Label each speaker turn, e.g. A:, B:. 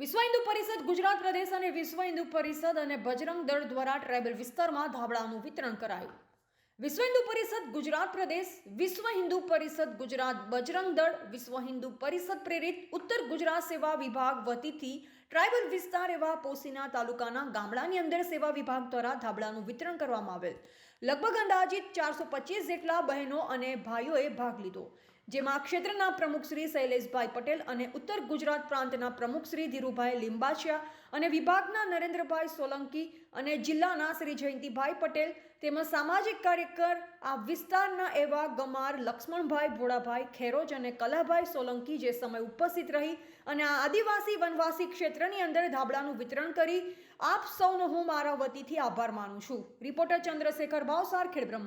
A: વિશ્વ હિન્દુ પરિષદ ગુજરાત પ્રદેશ અને વિશ્વ હિન્દુ પરિષદ અને બજરંગ દળ દ્વારા ટ્રાયબલ વિસ્તારમાં ધાબળાનું વિતરણ કરાયું. વિશ્વ હિન્દુ પરિષદ ગુજરાત પ્રદેશ, વિશ્વ હિન્દુ પરિષદ ગુજરાત, બજરંગ દળ, વિશ્વ હિન્દુ પરિષદ પ્રેરિત ઉત્તર ગુજરાત સેવા વિભાગ વતીથી ટ્રાયબલ વિસ્તાર એવા પોશીના તાલુકાના ગામડાની અંદર સેવા વિભાગ દ્વારા ધાબળાનું વિતરણ કરવામાં આવેલ. લગભગ અંદાજિત 425 જેટલા બહેનો અને ભાઈઓએ ભાગ લીધો, જેમાં ક્ષેત્રના પ્રમુખ શ્રી શૈલેષભાઈ પટેલ અને ઉત્તર ગુજરાત પ્રાંતના પ્રમુખ શ્રી ધીરુભાઈ લિંબાચિયા અને વિભાગના નરેન્દ્રભાઈ સોલંકી અને જિલ્લાના શ્રી જયંતિભાઈ પટેલ તેમજ સામાજિક કાર્યકર આ વિસ્તારના એવા ગમાર લક્ષ્મણભાઈ ભોળાભાઈ ખેરોજ અને કલાભાઈ સોલંકી જે સમય ઉપસ્થિત રહી અને આ આદિવાસી વનવાસી ક્ષેત્રની અંદર ધાબળાનું વિતરણ કરી આપ સૌનો હું મારા વતીથી આભાર માનું છું. રિપોર્ટર ચંદ્રશેખર ભાવસાર, ખેડબ્રહ્મા.